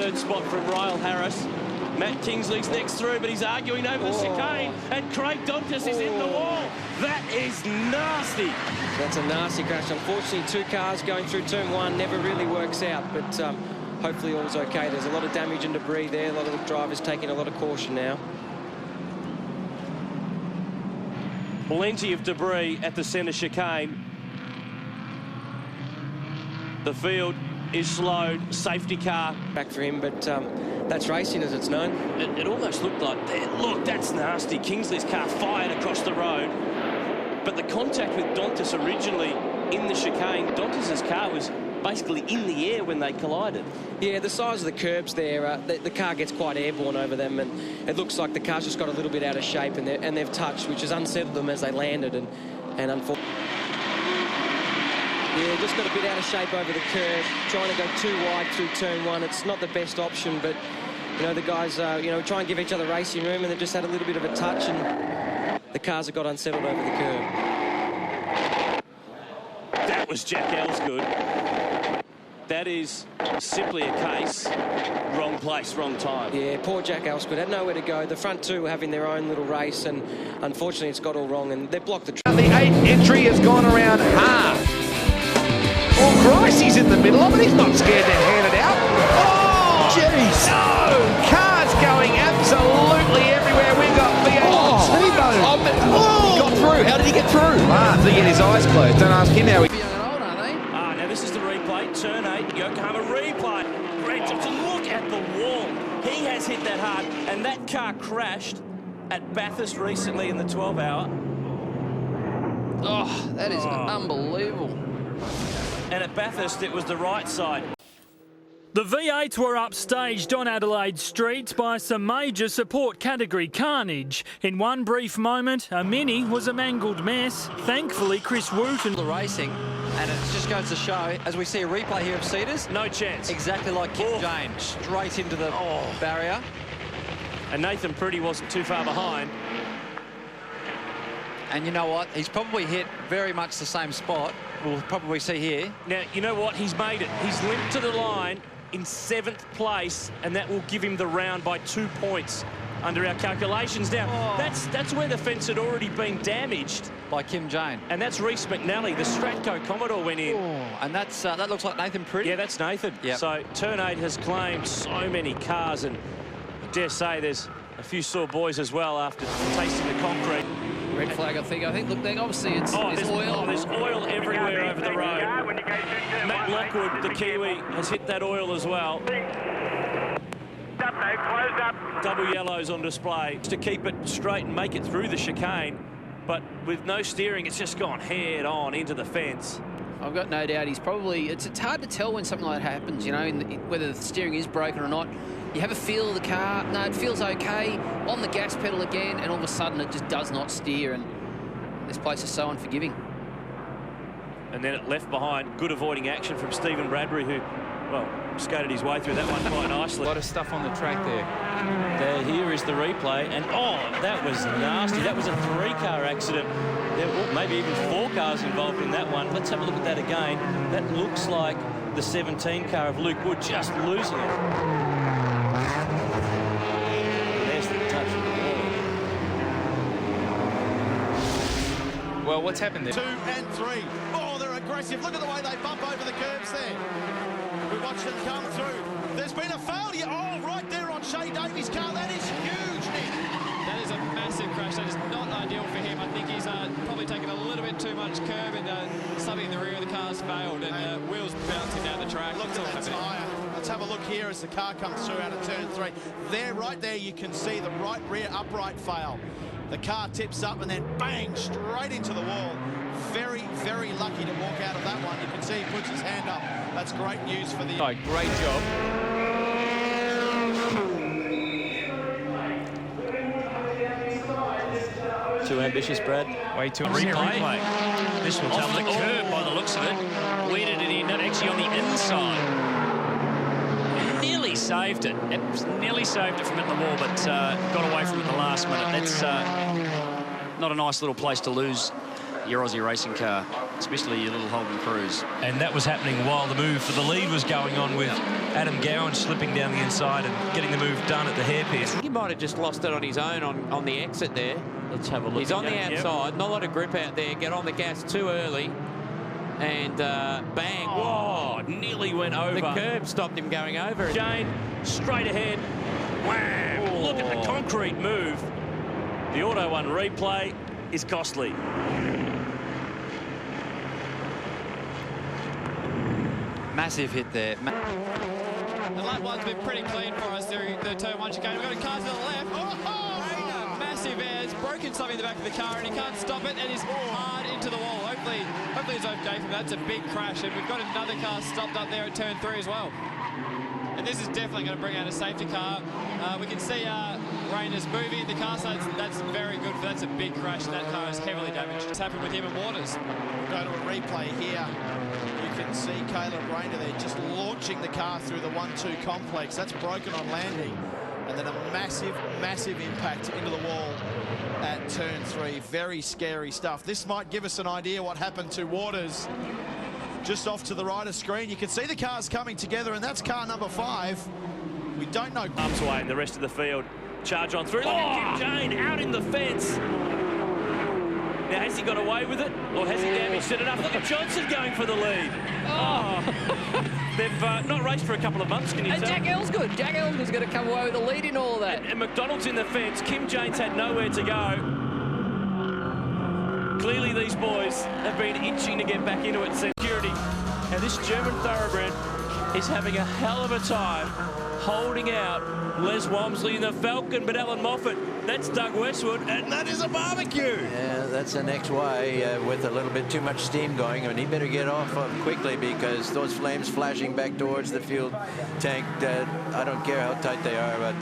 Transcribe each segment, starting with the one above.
third spot from Ryle Harris. Matt Kingsley's next through, but he's arguing over the chicane, and Craig Dontis is in the wall. That is nasty. That's a nasty crash. Unfortunately, two cars going through turn one never really works out, but hopefully all's okay. There's a lot of damage and debris there. A lot of the drivers taking a lot of caution now. Plenty of debris at the centre chicane. The field is slowed. Safety car back for him, but that's racing as it's known. It almost looked like, look, that's nasty. Kingsley's car fired across the road, but the contact with Dontis originally in the chicane, Dontis's car was basically in the air when they collided. Yeah, the size of the curbs there, the car gets quite airborne over them, and it looks like the car's just got a little bit out of shape, and they've touched, which has unsettled them as they landed, and unfortunately. Yeah, just got a bit out of shape over the curve, trying to go too wide through turn one. It's not the best option, but, you know, the guys, try and give each other racing room, and they've just had a little bit of a touch, and the cars have got unsettled over the curve. That was Jack Elsgood. That is simply a case, wrong place, wrong time. Yeah, poor Jack Elsgood had nowhere to go. The front two were having their own little race, and unfortunately it's got all wrong, and they blocked the track. The 8th entry has gone around half. Oh, Grice, he's in the middle of it. He's not scared to hand it out. Oh, jeez. No! Cars going absolutely everywhere. We've got V8 T-Bone. He got through. How did he get through? Did he get his eyes closed? Don't ask him how he... Now this is the replay. Turn 8, Yokohama replay. Grant Thompson, look at the wall. He has hit that hard, and that car crashed at Bathurst recently in the 12-hour. Oh, that is unbelievable. And at Bathurst, it was the right side. The V8s were upstaged on Adelaide streets by some major support category carnage. In one brief moment, a Mini was a mangled mess. Thankfully, Chris Wooten... The racing, and it just goes to show, as we see a replay here of Cedars... No chance. Exactly like Kim Jane, straight into the barrier. And Nathan Pretty wasn't too far behind. And you know what? He's probably hit very much the same spot. We'll probably see here. Now, you know what? He's made it. He's limped to the line in 7th place, and that will give him the round by 2 points under our calculations. Now, that's where the fence had already been damaged. By Kim Jane. And that's Reece McNally. The Stratco Commodore went in. And that's that looks like Nathan Pretty. Yeah, that's Nathan. Yep. So turn 8 has claimed so many cars, and I dare say there's a few sore boys as well after tasting the concrete. Red flag, I think. Look, obviously it's there's oil. there's oil everywhere over the road. Matt Lockwood, the Kiwi, has hit that oil as well. Double yellows on display to keep it straight and make it through the chicane, but with no steering, it's just gone head on into the fence. I've got no doubt he's probably... It's hard to tell when something like that happens, you know, whether the steering is broken or not. You have a feel of the car. No, it feels okay. On the gas pedal again, and all of a sudden it just does not steer, and this place is so unforgiving. And then it left behind good avoiding action from Stephen Bradbury, who, well, skated his way through that one quite nicely. A lot of stuff on the track there. Here is the replay, and that was nasty. That was a 3-car accident. There were maybe even 4 cars involved in that one. Let's have a look at that again. That looks like the 17 car of Luke Wood just losing it. There's the touch of the wall. Well, what's happened there? 2 and 3. Oh, they're aggressive. Look at the way they bump over the curbs there. We watched them come through. There's been a failure. Oh, right there on Shea Davies' car. That is huge, Nick. That is a massive crash. That is not ideal for him. I think he's probably taken a little bit too much curb, and something in the rear of the car's failed, and wheels bouncing down the track. Look at that tyre. Let's have a look here as the car comes through out of turn 3. There, right there, you can see the right rear upright fail. The car tips up and then bang, straight into the wall. Very, very lucky to walk out of that one. You can see he puts his hand up. That's great news for the... Oh, great job. Too ambitious, Brad. Way too Replay. This will off the curb by the looks of it. Weeded it in, not actually on the inside. Nearly saved it. Nearly saved it from hitting the wall, but got away from it in the last minute. That's not a nice little place to lose your Aussie racing car. especially your little Holden Cruz. And that was happening while the move for the lead was going on, with Adam Gowan slipping down the inside and getting the move done at the hairpin. He might have just lost it on his own on the exit there. Let's have a look. He's on the again. outside, not a lot of grip out there. Get on the gas too early. And bang. Oh, nearly went over. The curb stopped him going over. Jane, straight ahead. Wow, look at the concrete move. The Auto 1 replay is costly. Massive hit there. The lap one's been pretty clean for us through the turn 1 chicane. We've got a car to the left. Massive air. It's broken something in the back of the car and he can't stop it, and he's hard into the wall. Hopefully it's okay from that. It's a big crash, and we've got another car stopped up there at turn 3 as well. And this is definitely going to bring out a safety car. We can see Rayner's moving the car, so that's very good. That's a big crash, and that car is heavily damaged. It's happened with him and Waters. We'll go to a replay here. You can see Caleb Rayner there just launching the car through the 1-2 complex. That's broken on landing. And then a massive, massive impact into the wall at turn 3. Very scary stuff. This might give us an idea what happened to Waters. Just off to the right of screen, you can see the cars coming together, and that's car number 5. We don't know. Arms away, and the rest of the field charge on through. Look at Kim Jane out in the fence. Now, has he got away with it, or has he damaged it enough? Look at Johnson going for the lead. They've not raced for a couple of months, can you And tell? Jack Ellsgood. Jack Ellsgood's going to come away with the lead in all of that. And McDonald's in the fence. Kim Jane's had nowhere to go. Clearly, these boys have been itching to get back into it. Security. Now, this German thoroughbred is having a hell of a time holding out Les Walmsley in the Falcon, but Alan Moffat, that's Doug Westwood, and that is a barbecue. Yeah, that's the next way with a little bit too much steam going, and he better get off quickly, because those flames flashing back towards the fuel tank, I don't care how tight they are, but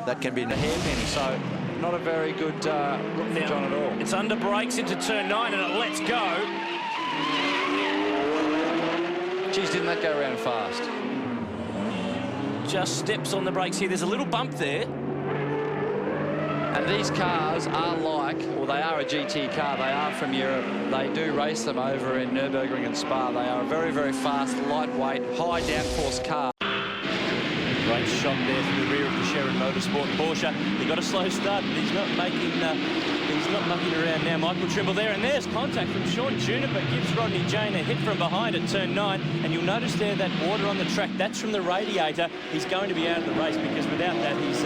that can be a hairpin. So Not a very good look for John at all. It's under brakes into turn 9, and it lets go. Geez, didn't that go around fast? Just steps on the brakes here. There's a little bump there. And these cars are like, well, they are a GT car. They are from Europe. They do race them over in Nürburgring and Spa. They are a very, very fast, lightweight, high downforce car. Great shot there from the rear of the Sharon Motorsport Porsche. He got a slow start, but he's not making, he's not mucking around now. Michael Trimble there, and there's contact from Sean Juniper. Gives Rodney Jane a hit from behind at turn 9, and you'll notice there that water on the track. That's from the radiator. He's going to be out of the race, because without that, he's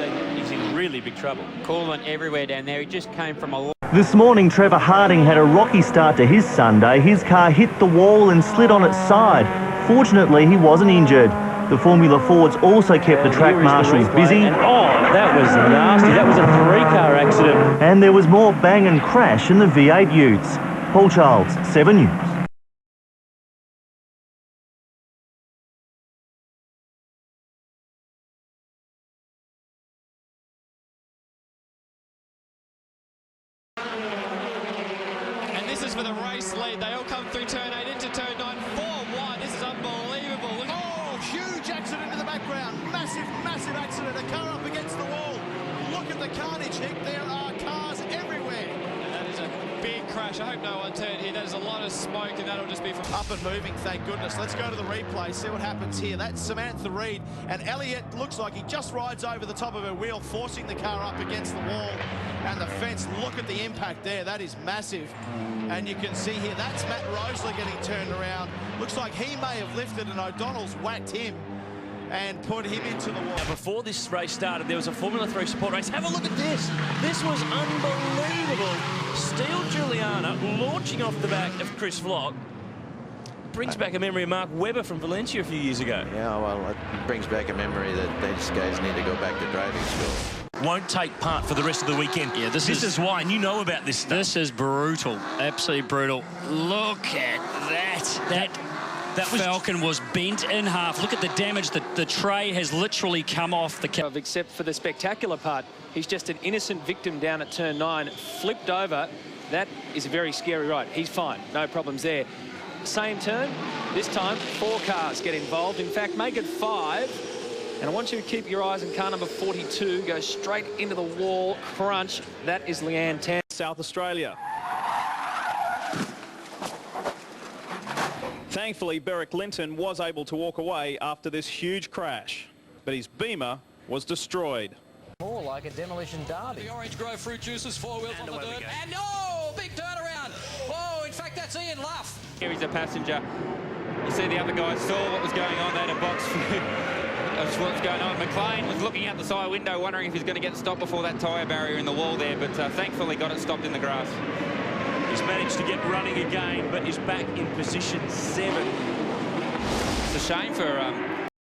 in really big trouble. Coolant everywhere down there. He just came from a... This morning, Trevor Harding had a rocky start to his Sunday. His car hit the wall and slid on its side. Fortunately, he wasn't injured. The Formula Fords also kept the track marshals busy. And, that was nasty. That was a 3-car accident. And there was more bang and crash in the V8 Utes. Paul Charles, 7 News. And this is for the race lead. They all come through turn 8 into turn 9. 4-1. This is unbelievable. Look, Huge accident in the background. Massive, massive accident. A car up against the wall. Look at the carnage, Nick. There are cars everywhere. and that is a big crash. I hope no one's hurt here. That is a lot of smoke, and that'll just be from... Up and moving, thank goodness. Let's go to the replay, see what happens here. That's Samantha Reid, and Elliott looks like he just rides over the top of her wheel, forcing the car up against the wall and the fence. Look at the impact there. That is massive. And you can see here, that's Matt Roseler getting turned around. Looks like he may have lifted, and O'Donnell's whacked him and put him into the wall. Now, before this race started, there was a Formula 3 support race. Have a look at this. This was unbelievable. Steele Juliana launching off the back of Chris Flock. Brings back a memory of Mark Webber from Valencia a few years ago. Yeah, well, it brings back a memory that these guys need to go back to driving school. Won't take part for the rest of the weekend. Yeah, this is why, and you know about this stuff. This is brutal. Absolutely brutal. Look at that. That Falcon was bent in half. Look at the damage. The tray has literally come off the car. Except for the spectacular part. He's just an innocent victim down at turn 9, flipped over. That is a very scary ride. He's fine, no problems there. Same turn, this time 4 cars get involved. In fact, make it 5. And I want you to keep your eyes on car number 42. Go straight into the wall, crunch. That is Leanne Tan. South Australia. Thankfully, Berwick Linton was able to walk away after this huge crash, but his Beamer was destroyed. More like a demolition derby. The Orange Grove fruit juices, 4 wheels on the dirt. And oh, big turnaround. Oh, in fact, that's Ian Luff. Here he's a passenger. You see the other guys saw what was going on. They had a box view of what's going on. McLean was looking out the side window wondering if he's going to get stopped before that tyre barrier in the wall there, but thankfully got it stopped in the grass. He's managed to get running again, but is back in position 7. It's a shame for